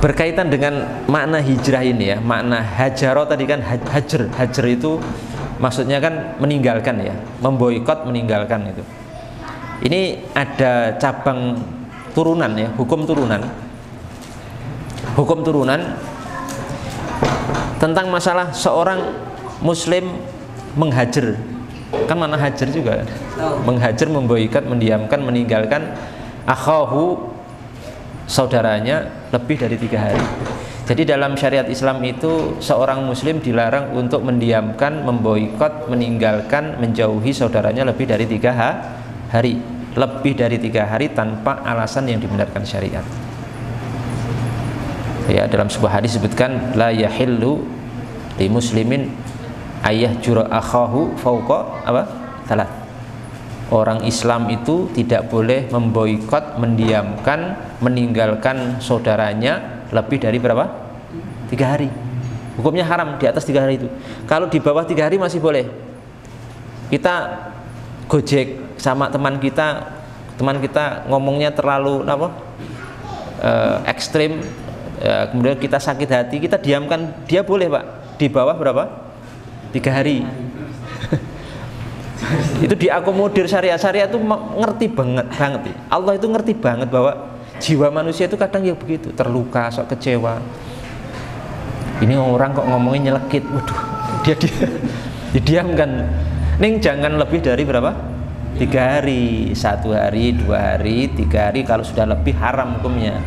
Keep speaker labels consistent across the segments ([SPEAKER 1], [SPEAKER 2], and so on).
[SPEAKER 1] Berkaitan dengan makna hijrah ini ya, makna hajaro tadi kan hajar itu maksudnya kan meninggalkan ya, memboikot, meninggalkan itu. Ini ada cabang turunan ya, hukum turunan tentang masalah seorang muslim menghajar. Kan mana hajar juga, menghajar, memboikot, mendiamkan, meninggalkan akhahu, saudaranya lebih dari 3 hari. Jadi dalam syariat Islam itu seorang muslim dilarang untuk mendiamkan, memboikot, meninggalkan, menjauhi saudaranya lebih dari 3 hari, lebih dari 3 hari tanpa alasan yang dibenarkan syariat. Ya, dalam sebuah hadis disebutkan la yahillu li muslimin ayah jura akhahu fauqa apa? Salat. Orang Islam itu tidak boleh memboikot, mendiamkan, meninggalkan saudaranya lebih dari berapa? 3 hari. Hukumnya haram di atas 3 hari itu. Kalau di bawah 3 hari masih boleh. Kita gojek sama teman kita ngomongnya terlalu apa? Ekstrim, kemudian kita sakit hati, kita diamkan, dia boleh Pak. Di bawah berapa? 3 hari. Itu diakomodir syariat. Syariat itu ngerti banget. Allah itu ngerti banget bahwa jiwa manusia itu kadang ya begitu, terluka, sok kecewa. Ini orang kok ngomongin nyelekit, waduh, dia didiamkan. Ning jangan lebih dari berapa? 3 hari, 1 hari, 2 hari, 3 hari. Kalau sudah lebih haram hukumnya.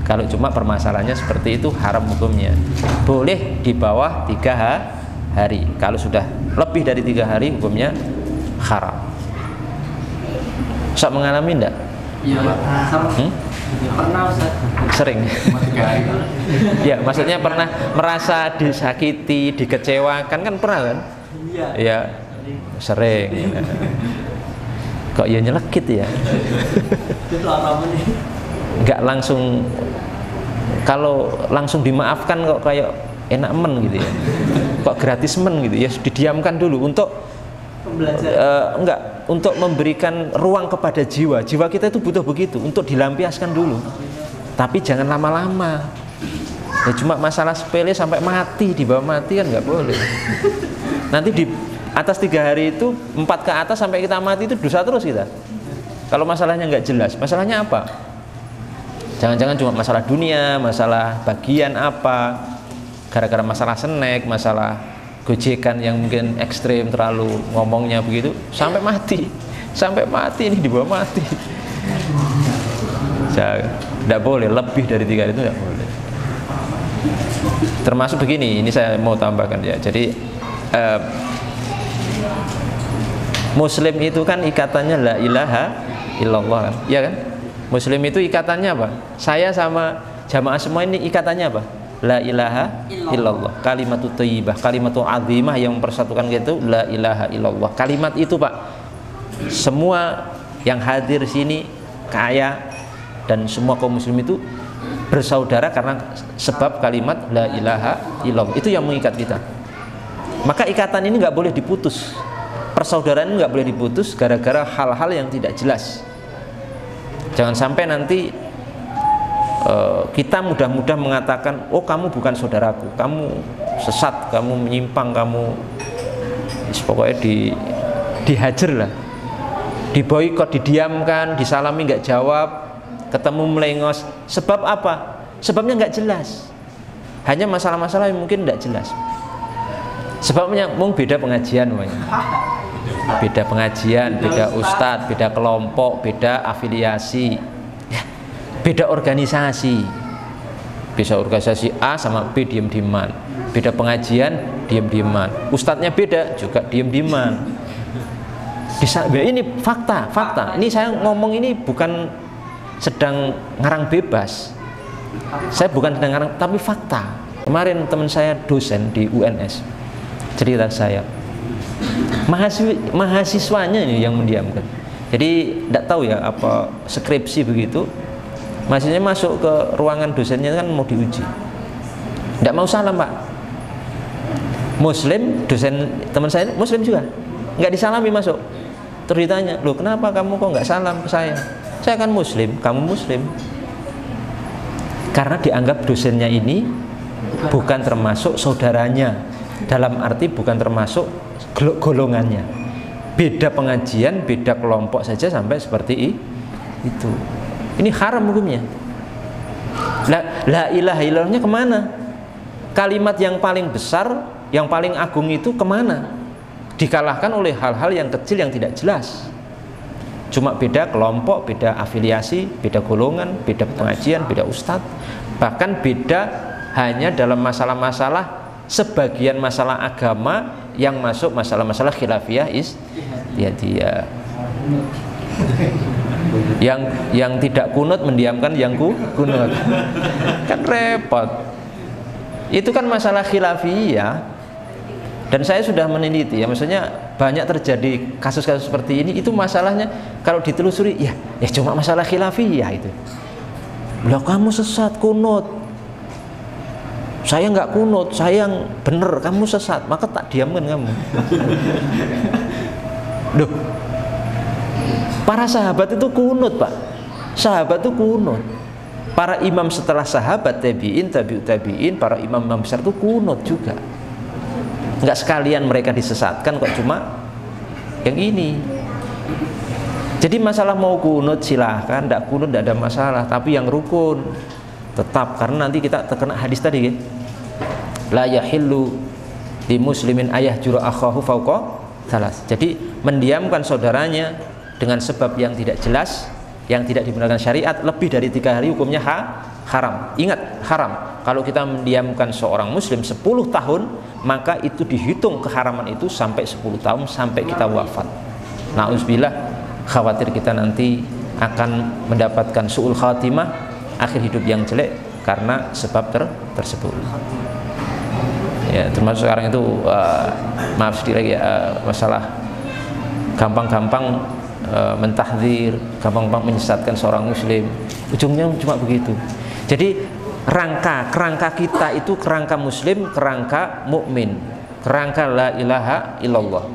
[SPEAKER 1] Kalau cuma permasalahannya seperti itu haram hukumnya. Boleh di bawah 3 hari. Kalau sudah lebih dari 3 hari hukumnya haram. Sok mengalami enggak?
[SPEAKER 2] Iya Pak. Pernah Ustaz.
[SPEAKER 1] Sering. Ya, maksudnya pernah merasa disakiti, dikecewakan kan pernah kan?
[SPEAKER 2] Iya.
[SPEAKER 1] Ya, sering. Kok ya nyelekit ya?
[SPEAKER 2] Itu apa nih?
[SPEAKER 1] Enggak langsung, kalau langsung dimaafkan kok kayak enak men gitu ya. Kok gratis men gitu ya, didiamkan dulu untuk enggak, untuk memberikan ruang kepada jiwa kita itu butuh begitu, untuk dilampiaskan dulu, tapi jangan lama-lama ya. Cuma masalah sepele sampai mati, di bawah mati kan nggak boleh. Nanti di atas 3 hari itu 4 ke atas sampai kita mati itu dosa terus kita. Kalau masalahnya nggak jelas, masalahnya apa? Jangan-jangan cuma masalah dunia, masalah bagian apa, gara-gara masalah snack, masalah gojekan yang mungkin ekstrim, terlalu ngomongnya begitu sampai mati ini di bawah mati. Tidak boleh lebih dari 3 hari itu, tidak boleh. Termasuk begini, ini saya mau tambahkan ya. Jadi Muslim itu kan ikatannya la ilaha illallah kan, ya kan? Muslim itu ikatannya apa? Saya sama jamaah semua ini ikatannya apa? La ilaha illallah, kalimatut thayyibah, kalimatut azimah yang mempersatukan gitu, la ilaha illallah. Kalimat itu Pak, semua yang hadir sini kaya dan semua kaum muslim itu bersaudara karena sebab kalimat la ilaha illallah. Itu yang mengikat kita. Maka ikatan ini nggak boleh diputus. Persaudaraan ini nggak boleh diputus gara-gara hal-hal yang tidak jelas. Jangan sampai nanti kita mudah-mudah mengatakan, oh kamu bukan saudaraku, kamu sesat, kamu menyimpang, kamu pokoknya dihajar lah, diboikot, didiamkan, disalami nggak jawab, ketemu melengos. Sebab apa? Sebabnya nggak jelas, hanya masalah-masalah yang mungkin nggak jelas. Sebabnya mungkin beda pengajian, beda pengajian, beda ustadz, beda kelompok, beda afiliasi, beda organisasi. Bisa organisasi A sama B diem-dieman, beda pengajian diem-dieman, ustadznya beda juga diem-dieman. Ini fakta. Ini saya ngomong ini bukan sedang ngarang bebas. Saya bukan sedang ngarang, tapi fakta. Kemarin teman saya dosen di UNS cerita saya, mahasiswanya ini yang mendiamkan. Jadi tidak tahu ya apa skripsi begitu, Mahasiswanya masuk ke ruangan dosennya kan mau diuji, tidak mau salam Pak. Muslim, dosen teman saya Muslim juga, nggak disalami masuk. Terus ditanya, loh kenapa kamu kok nggak salam ke saya? Saya kan Muslim, kamu Muslim. Karena dianggap dosennya ini bukan termasuk saudaranya, dalam arti bukan termasuk golongannya. Beda pengajian, beda kelompok saja sampai seperti itu. Ini haram hukumnya. La ilaha illallahnya kemana? Kalimat yang paling besar, yang paling agung itu kemana? Dikalahkan oleh hal-hal yang kecil yang tidak jelas. Cuma beda kelompok, beda afiliasi, beda golongan, beda pengajian, beda ustadz. Bahkan beda hanya dalam masalah-masalah sebagian masalah agama yang masuk masalah-masalah khilafiyah istihadiyah. Yang tidak kunut mendiamkan yang kunut. Kan repot. Itu kan masalah khilafiyah. Dan saya sudah meneliti ya, maksudnya banyak terjadi kasus-kasus seperti ini. Itu masalahnya kalau ditelusuri ya cuma masalah khilafiyah itu. Lah kamu sesat kunut, saya nggak kunut, saya yang bener, kamu sesat, maka tak diamkan kamu. Duh, para sahabat itu kunut Pak, sahabat itu kunut. Para imam setelah sahabat, tabi'in, tabi'ut tabi'in, para imam besar itu kunut juga. Nggak sekalian mereka disesatkan kok, cuma yang ini. Jadi masalah mau kunut silahkan, tidak kunut tidak ada masalah, tapi yang rukun tetap, karena nanti kita terkena hadis tadi kan? La yahillu di muslimin ayah juru akhahu fauqa salas. Jadi mendiamkan saudaranya dengan sebab yang tidak jelas, yang tidak dibenarkan syariat lebih dari 3 hari hukumnya haram. Ingat, haram. Kalau kita mendiamkan seorang muslim 10 tahun, maka itu dihitung keharaman itu sampai 10 tahun, sampai kita wafat. Na'udzubillah, khawatir kita nanti akan mendapatkan su'ul khatimah, akhir hidup yang jelek karena sebab tersebut. Ya, termasuk sekarang itu maaf sedikit lagi masalah gampang-gampang mentahdzir, gampang-gampang menyesatkan seorang muslim. Ujungnya cuma begitu. Jadi kerangka kita itu kerangka muslim, kerangka mukmin, kerangka la ilaha illallah.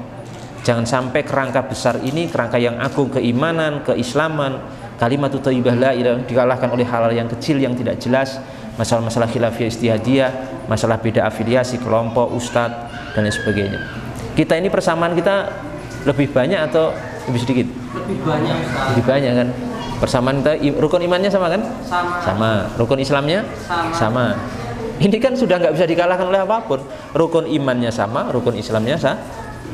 [SPEAKER 1] Jangan sampai kerangka besar ini, kerangka yang agung, keimanan, keislaman, kalimat thayyibah la ilaha dikalahkan oleh hal-hal yang kecil yang tidak jelas, masalah-masalah khilafiyah istihadiyah, masalah beda afiliasi, kelompok, ustadz dan lain sebagainya. Kita ini persamaan kita lebih banyak atau lebih sedikit?
[SPEAKER 2] Lebih banyak Ustaz.
[SPEAKER 1] Lebih banyak kan? Persamaan kita, rukun imannya sama kan? Sama. Rukun Islamnya? Sama. Ini kan sudah nggak bisa dikalahkan oleh apapun. Rukun imannya sama, rukun Islamnya sama,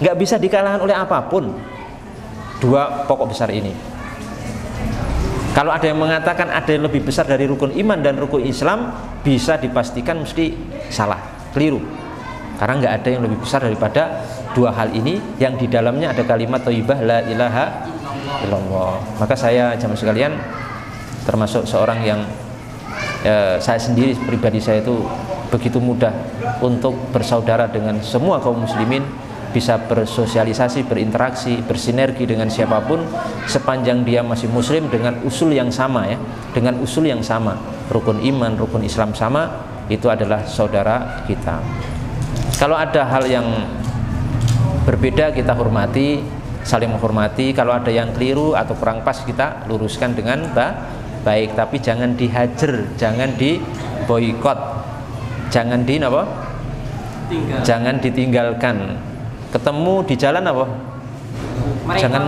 [SPEAKER 1] nggak bisa dikalahkan oleh apapun. 2 pokok besar ini. Kalau ada yang mengatakan ada yang lebih besar dari rukun iman dan rukun Islam, bisa dipastikan mesti salah, keliru. Karena nggak ada yang lebih besar daripada 2 hal ini yang di dalamnya ada kalimat thayyibah la ilaha illallah. Maka saya jamaah sekalian termasuk seorang yang saya sendiri pribadi saya itu begitu mudah untuk bersaudara dengan semua kaum muslimin, bisa bersosialisasi, berinteraksi, bersinergi dengan siapapun sepanjang dia masih muslim dengan usul yang sama ya, dengan usul yang sama, rukun iman, rukun Islam sama, itu adalah saudara kita. Kalau ada hal yang berbeda kita hormati, saling menghormati. Kalau ada yang keliru atau kurang pas kita luruskan dengan baik, tapi jangan dihajar, jangan diboikot, jangan jangan ditinggalkan. Ketemu di jalan apa? Jangan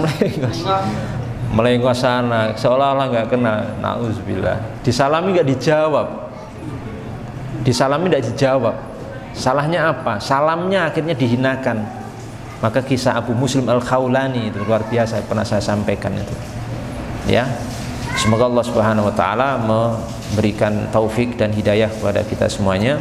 [SPEAKER 1] melengos sana, seolah-olah nggak kenal. Nauzubillah. Disalami nggak dijawab, disalami nggak dijawab. Salahnya apa? Salamnya akhirnya dihinakan. Maka kisah Abu Muslim Al-Khawlani itu luar biasa, pernah saya sampaikan itu. Ya, semoga Allah Subhanahu Wa Taala memberikan taufik dan hidayah kepada kita semuanya.